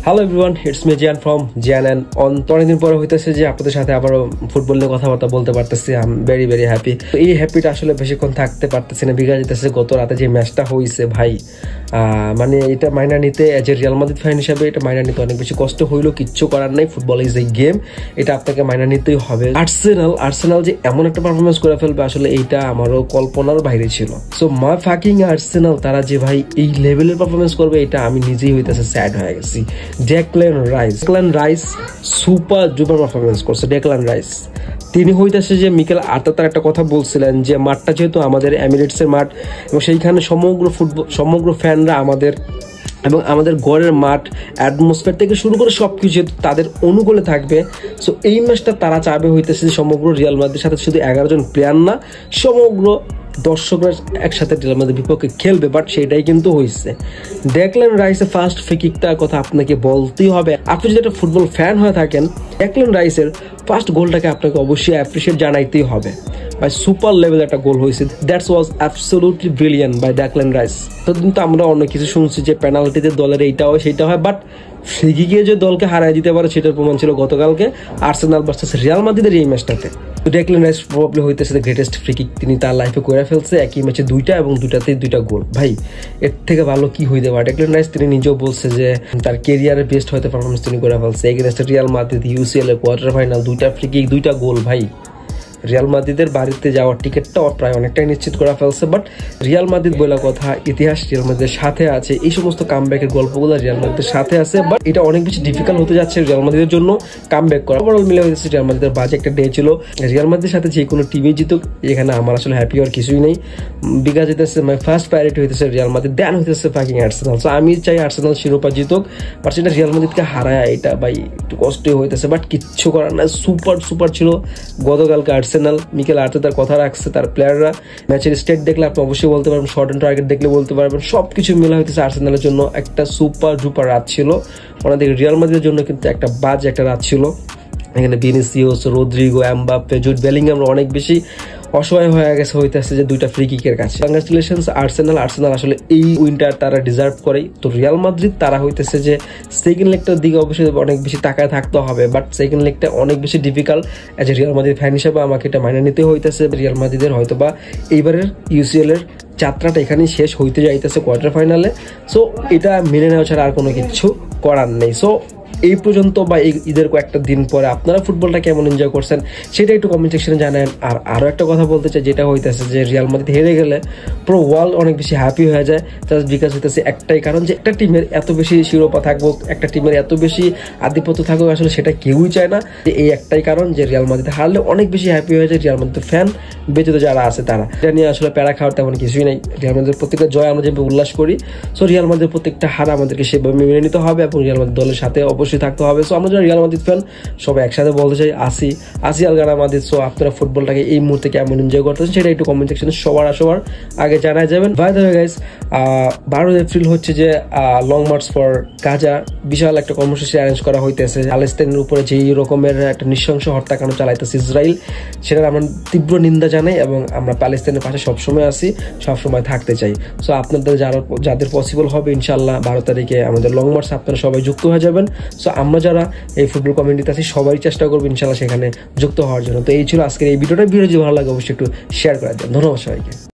Hello everyone, it's me জিয়ান from জিয়ান and on. অনেকদিন পরে হইতেছে যে আপনাদের সাথে আবারও ফুটবল নিয়ে কথাবার্তা বলতে পারতেছি। I am very very happy. তো এই হ্যাপিটা আসলে বেশিক্ষণ থাকতে পারতেছি না, বিকজ যেতেছে গত রাতে যে ম্যাচটা হয়েছে ভাই, মানে এটা মাইনা নিতে as a Real Madrid fan হিসাবে এটা মাইনা নিতে অনেক বেশি কষ্ট হইলো। কিচ্ছু করার নাই, ফুটবল ইজ এ গেম, এটা আপনাকে মাইনা নিতেই হবে। আর্সেনাল যে এমন একটা পারফরমেন্স করে ফেলবে আসলে এইটা আমারও কল্পনার বাইরে ছিল। সো মাই ফাকিং আর্সেনাল, তারা যে ভাই এই লেভেলের পারফরমেন্স করবে এটা আমি নিজেই হইতেছে স্যাড হয়ে গেছি। Declan rice super duper performance করছে। ডেকল্যান রাইস তিনি হইতেছে যে মিকেল আর্তেতার একটা কথা বলছিলেন যে মাঠটা যেহেতু আমাদের এমিরেটসের মাঠ এবং সেইখানে সমগ্র ফ্যানরা আমাদের এবং আমাদের গড়ের মাঠ অ্যাটমসফিয়ার থেকে শুরু করে সবকিছু তাদের অনুকূলে থাকবে। সো এই ম্যাচটা তারা চাবে হইতেছে যে সমগ্র রিয়াল মাদ্রিদের সাথে শুধু 11 জন প্লেয়ার না, সমগ্র দর্শকরা একসাথে রিয়াল মাদ্রিদের বিপক্ষে খেলবে। বাট সেটাই কিন্তু হয়েছে। ডেকল্যান রাইসের ফার্স্ট ফ্রি কিকটার কথা আপনাকে বলতেই হবে। আপনি যদি একটা ফুটবল ফ্যান হয়ে থাকেন, ডেকল্যান রাইসের ফার্স্ট গোলটাকে আপনাকে অবশ্যই অ্যাপ্রিসিয়েট জানাইতেই হবে। বাই সুপার লেভেল একটা গোল হয়েছে। That's was absolutely brilliant by Declan Rice. তো কিন্তু আমরা অনেক কিছু শুনছি যে পেনাল্টিতে দলের এইটা হয় সেইটা হয়, বাট ফ্রি কিকে যে দলকে হারাই দিতে পারে সেটার প্রমাণ ছিল গতকালকে আর্সেনাল ভার্সেস রিয়াল মাদ্রিদের এই ম্যাচটাতে। ডেকল্যান রাইস প্রবাবলি হইতেছে দ্য গ্রেটেস্ট ফ্রি কিক তিনি তার লাইফে করে ফেলছে। একই ম্যাচে দুইটা এবং দুইটাতেই দুইটা গোল। ভাই এর থেকে ভালো কি হইতে পারে? ডেকল্যান রাইস তিনি নিজেও বলছে যে তার কেরিয়ারের বেস্ট হয়তো পারফরমেন্স তিনি করে ফেলছে। এগেইনস্ট রিয়াল মাদ্রিদ, ইউসিএল এর কোয়ার্টার ফাইনাল, দুইটা ফ্রি কিক, দুইটা গোল। ভাই রিয়াল মাদ্রিদের বাড়িতে যাওয়ার টিকিটটাও প্রায় অনেকটাই নিশ্চিত করা ফেলছে। বাট রিয়াল মাদ্রিদ বলে কথা, ইতিহাস রিয়াল মাদ্রিদের সাথে আছে। এই সমস্ত কামব্যাকের গল্পগুলো রিয়াল মাদ্রিদের সাথে আছে। বাট এটা অনেক বেশি ডিফিকাল্ট হতে যাচ্ছে রিয়াল মাদ্রিদের জন্য কামব্যাক করা। ওভারঅল মিলে হয়েছে রিয়াল মাদ্রিদের বাজে একটা ডে ছিল। রিয়াল মাদ্রিদের সাথে যে কোনো টিমই জিতুক, এখানে আমার আসলে হ্যাপি হওয়ার কিছুই নেই। বিকজ হইতেছে মাই ফার্স্ট প্রায়োরিটি হইতেছে রিয়াল মাদ্রিদ, দেন হইতেছে ফাকিং আর্সেনাল। সো আমি চাই আর্সেনাল শিরোপা জিতুক, বাট সেটা রিয়াল মাদ্রিদকে হারায় এটা ভাই একটু কষ্টই হইতেছে। বাট কিচ্ছু করার না, সুপার ছিল গতকালকে আর্সেনাল। মিকেল আর্তেতার কথা রাখছে তার প্লেয়াররা। ম্যাচের স্টেট দেখলে আপনি অবশ্যই বলতে পারবেন, শর্ট অ্যান্ড টার্গেট দেখলে বলতে পারবেন, সবকিছু মিলা হইতেছে আর্সেনালের জন্য একটা সুপার ডুপার রাত ছিল। ওনাদের রিয়াল মাদ্রিদের জন্য কিন্তু একটা বাজে একটা রাত ছিল। এখানে Vinicius, Rodrygo, Mbappe, Jude Bellingham অনেক বেশি অসহায় হয়ে গেছে হইতেছে যে দুইটা ফ্রি কিকের কাছে। কংগ্রাচুলেশনস আর্সেনাল আসলে এই উইনটার তারা ডিজার্ভ করে। তো রিয়াল মাদ্রিদ তারা হইতেছে যে সেকেন্ড লেগটার দিকে অবশ্যই অনেক বেশি তাকায় থাকতে হবে। বাট সেকেন্ড লেগটা অনেক বেশি difficult. As a Real Madrid fan হিসেবে আমাকে এটা মাইনে নিতে হইতেছে। রিয়াল মাদ্রিদের হয়তো বা এইবারের ইউসিএল এর যাত্রাটা এখানেই শেষ হইতে যাইতেছে কোয়ার্টার ফাইনালে। সো এটা মেনে নেওয়া ছাড়া আর কোনো কিছু করার নেই। সো এই পর্যন্ত বা এই ঈদের কয়েকটা দিন পরে আপনারা ফুটবলটা কেমন এনজয় করছেন সেটা একটু কমেন্ট সেকশনে জানান। আর আরও একটা কথা বলতে চাই, যেটা হইতেছে যে রিয়াল মাদ্রিদ হেরে গেলে পুরো ওয়ার্ল্ড অনেক বেশি হ্যাপি হয়ে যায়। জাস্ট বিকজ হইতেছে একটাই কারণ যে একটা টিমের এত বেশি শিরোপা থাকবো, একটা টিমের এত বেশি আধিপত্য থাকবে, আসলে সেটা কেউই চায় না। এই একটাই কারণ যে রিয়াল মাদ্রিদ হারলে অনেক বেশি হ্যাপি হয়ে যায় রিয়াল মাদ্রিদ ফ্যান ব্যতীত যারা আছে তারা। এটা নিয়ে আসলে প্যারা খাওয়ার তেমন কিছুই নেই। রিয়াল মাদ্রিদের প্রত্যেকটা জয় আমরা যেভাবে উল্লাস করি, সো রিয়াল মাদ্রিদের প্রত্যেকটা হার আমাদেরকে সেভাবে মেনে নিতে হবে এবং রিয়াল মাদ্রিদ দলের সাথে অবশ্যই থাকতে হবে। সো আমরা যারা রিয়াল মাদ্রিদ ফ্যান সবাই একসাথে বলতে চাই আসি আলগানা মাদ্রিদ। সো আপনারা ফুটবলটাকে এই মুহূর্তে কেমন এনজয় করতেছেন সেটা একটু কমেন্ট সেকশনে সবার আগে জানাই যাবেন। By the way guys, 12 April হচ্ছে যে লং মার্চ ফর গাজা, বিশাল একটা কর্মসূচি অ্যারেঞ্জ করা হইতেছে। প্যালেস্তাইনের উপরে যেই রকমের একটা নৃশংস হত্যাকাণ্ড চালাইতেছে ইসরায়েল, সেটার আমরা তীব্র নিন্দা জানাই এবং আমরা প্যালেস্তাইনের পাশে সবসময় আছি, সবসময় থাকতে চাই। সো আপনাদের যাদের পসিবল হবে ইনশাল্লাহ 12 তারিখে আমাদের লং মার্চ আপনারা সবাই যুক্ত হয়ে যাবেন। সো আমরা যারা এই ফুটবল কমিউনিটিতে আছি সবাই চেষ্টা করবো ইনশাল্লাহ সেখানে যুক্ত হওয়ার জন্য। তো এই ছিল আজকের এই ভিডিওটা। ভিডিও যদি ভালো লাগে অবশ্যই একটু শেয়ার করে দেন। ধন্যবাদ সবাইকে।